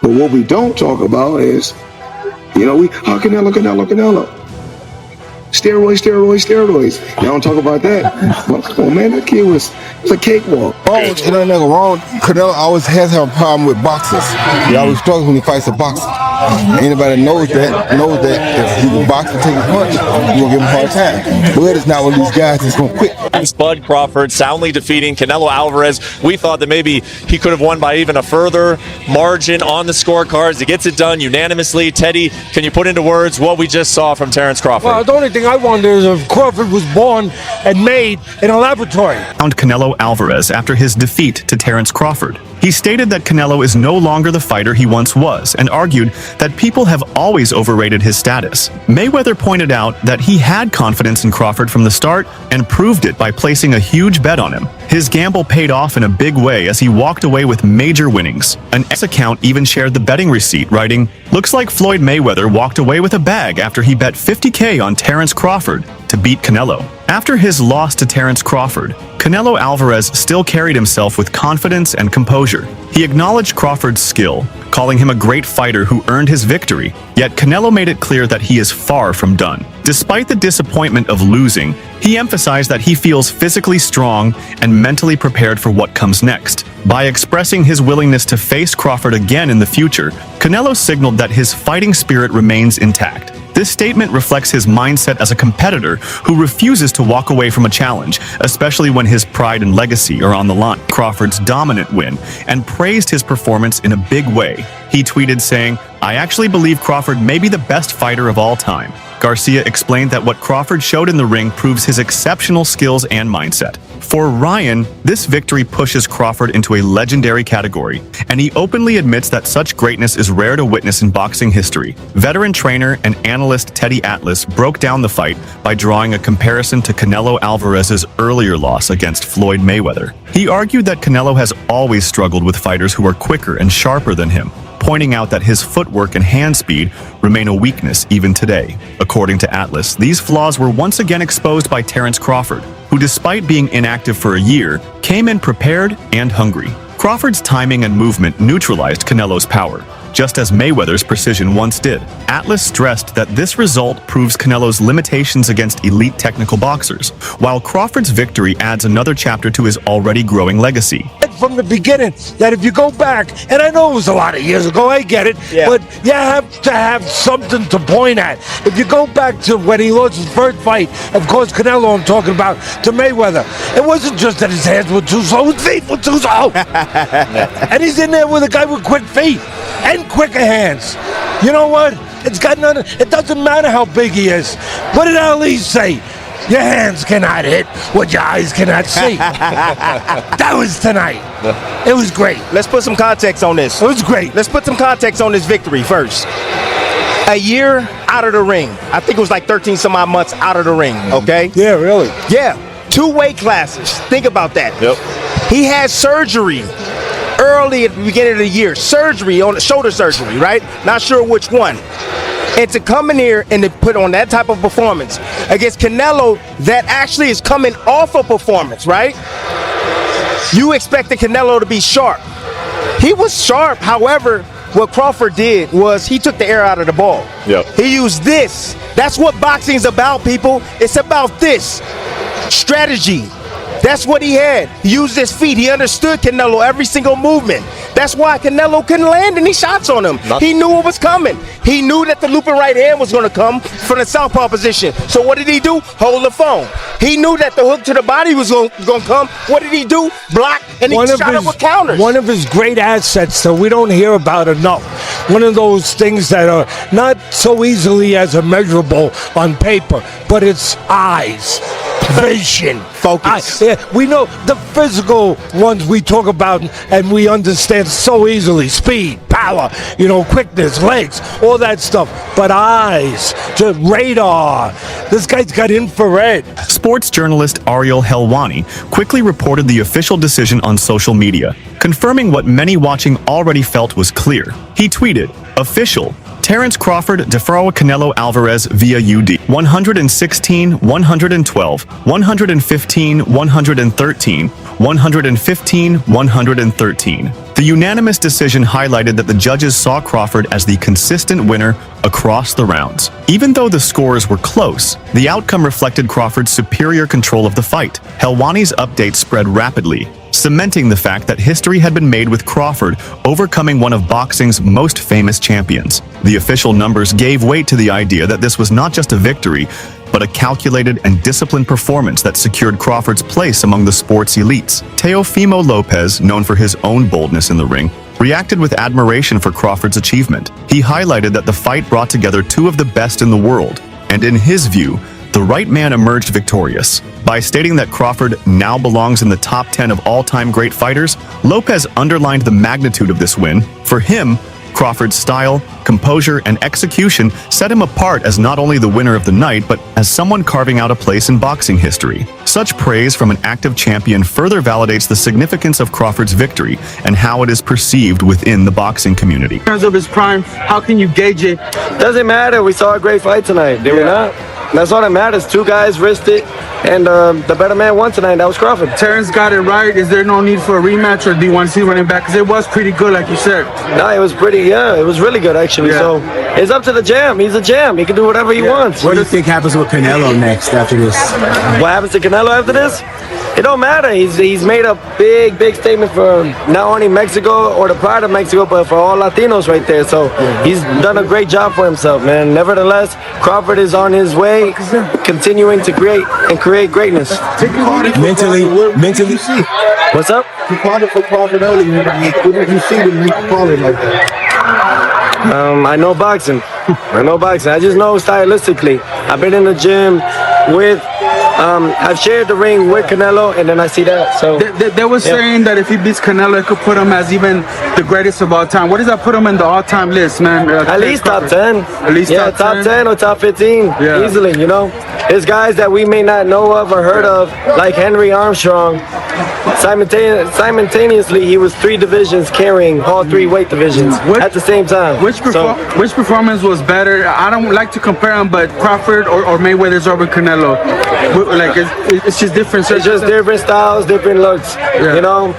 But what we don't talk about is, Canelo. Steroids. Y'all don't talk about that. But come on, man, that kid was a cakewalk. Always get that nigga wrong. Canelo always has had a problem with boxers. He always struggles when he fights a boxer. Anybody knows that if he can box and take a punch, you're gonna give him a hard time. Bud is not one of these guys that's gonna quit. Bud Crawford soundly defeating Canelo Alvarez. We thought that maybe he could have won by even a further margin on the scorecards. He gets it done unanimously. Teddy, can you put into words what we just saw from Terence Crawford? Well, the only thing I wonder is if Crawford was born and made in a laboratory. Found Canelo Alvarez after his defeat to Terence Crawford. He stated that Canelo is no longer the fighter he once was and argued that people have always overrated his status. Mayweather pointed out that he had confidence in Crawford from the start and proved it by placing a huge bet on him. His gamble paid off in a big way as he walked away with major winnings. An ex-account even shared the betting receipt, writing, "Looks like Floyd Mayweather walked away with a bag after he bet $50K on Terence Crawford to beat Canelo." After his loss to Terence Crawford, Canelo Alvarez still carried himself with confidence and composure. He acknowledged Crawford's skill, calling him a great fighter who earned his victory, yet Canelo made it clear that he is far from done. Despite the disappointment of losing, he emphasized that he feels physically strong and mentally prepared for what comes next. By expressing his willingness to face Crawford again in the future, Canelo signaled that his fighting spirit remains intact. This statement reflects his mindset as a competitor who refuses to walk away from a challenge, especially when his pride and legacy are on the line. Crawford's dominant win and praised his performance in a big way. He tweeted saying, "I actually believe Crawford may be the best fighter of all time." Garcia explained that what Crawford showed in the ring proves his exceptional skills and mindset. For Ryan, this victory pushes Crawford into a legendary category, and he openly admits that such greatness is rare to witness in boxing history. Veteran trainer and analyst Teddy Atlas broke down the fight by drawing a comparison to Canelo Alvarez's earlier loss against Floyd Mayweather. He argued that Canelo has always struggled with fighters who are quicker and sharper than him, pointing out that his footwork and hand speed remain a weakness even today. According to Atlas, these flaws were once again exposed by Terence Crawford, who despite being inactive for a year, came in prepared and hungry. Crawford's timing and movement neutralized Canelo's power, just as Mayweather's precision once did. Atlas stressed that this result proves Canelo's limitations against elite technical boxers, while Crawford's victory adds another chapter to his already growing legacy. From the beginning, that if you go back, and I know it was a lot of years ago, I get it, but you have to have something to point at. If you go back to when he lost his first fight, of course, Canelo I'm talking about, to Mayweather, it wasn't just that his hands were too slow, his feet were too slow. And he's in there with a guy with quick feet and quicker hands. You know what? It doesn't matter how big he is. What did Ali say? Your hands cannot hit what your eyes cannot see. That was tonight. It was great. Let's put some context on this. It was great. Let's put some context on this victory first. A year out of the ring. I think it was like 13 some odd months out of the ring, okay? Yeah, really? Yeah. 2 weight classes. Think about that. Yep. He had surgery early at the beginning of the year. Surgery, on shoulder surgery, right? Not sure which one. And to come in here and to put on that type of performance against Canelo that actually is coming off a performance, right? You expected Canelo to be sharp. He was sharp. However, what Crawford did was he took the air out of the ball. Yep. He used this. That's what boxing's about, people. It's about this. Strategy. That's what he had. He used his feet. He understood Canelo every single movement. That's why Canelo couldn't land any shots on him. He knew what was coming. He knew that the looping right hand was going to come from the southpaw position. So what did he do? Hold the phone. He knew that the hook to the body was going to come. What did he do? Block, and he shot it with counters. One of his great assets that we don't hear about enough. One of those things that are not so easily as immeasurable on paper, but it's eyes. Vision, focus. We know the physical ones we talk about and we understand so easily. Speed, power, quickness, legs, all that stuff. But eyes, radar. This guy's got infrared. Sports journalist Ariel Helwani quickly reported the official decision on social media, confirming what many watching already felt was clear. He tweeted, "Official. Terence Crawford defeated Canelo Alvarez via UD 116, 112, 115, 113, 115, 113. The The unanimous decision highlighted that the judges saw Crawford as the consistent winner across the rounds. Even though the scores were close, the outcome reflected Crawford's superior control of the fight. Helwani's update spread rapidly, cementing the fact that history had been made with Crawford overcoming one of boxing's most famous champions. The official numbers gave weight to the idea that this was not just a victory, but a calculated and disciplined performance that secured Crawford's place among the sport's elites. Teofimo Lopez, known for his own boldness in the ring, reacted with admiration for Crawford's achievement. He highlighted that the fight brought together two of the best in the world, and in his view, the right man emerged victorious. By stating that Crawford now belongs in the top 10 of all-time great fighters, Lopez underlined the magnitude of this win. For him, Crawford's style, composure, and execution set him apart as not only the winner of the night, but as someone carving out a place in boxing history. Such praise from an active champion further validates the significance of Crawford's victory and how it is perceived within the boxing community. In terms of his prime, how can you gauge it? Doesn't matter. We saw a great fight tonight, did we not? That's all that matters. Two guys risked it, and the better man won tonight. That was Crawford. Terrence got it right. Is there no need for a rematch, or do you want to see running back? Because it was pretty good, like you said. No, it was pretty, it was really good, actually. Yeah. So it's up to the jam. He's a jam. He can do whatever he wants. What do you think happens with Canelo next after this? What happens to Canelo after this? It don't matter. He's made a big statement for not only Mexico or the pride of Mexico, but for all Latinos right there. So he's done a great job for himself, man. Nevertheless, Crawford is on his way, continuing to create greatness. Mentally. What's up? You called it for Crawford earlier. What did you see when you call it like that? I know boxing. I just know stylistically. I've been in the gym with. I've shared the ring with Canelo, and then I see that. So they were saying that if he beats Canelo, it could put him as even the greatest of all time. What does that put him in the all-time list, man? At least top 10. At least top 10 or top 15, easily. You know, there's guys that we may not know of or heard of, like Henry Armstrong. Simultaneously, he was 3 divisions carrying all 3 weight divisions at the same time. Which performance was better? I don't like to compare them, but Crawford or Mayweather's over Canelo. Like it's just different. It's just different styles, different looks. You know.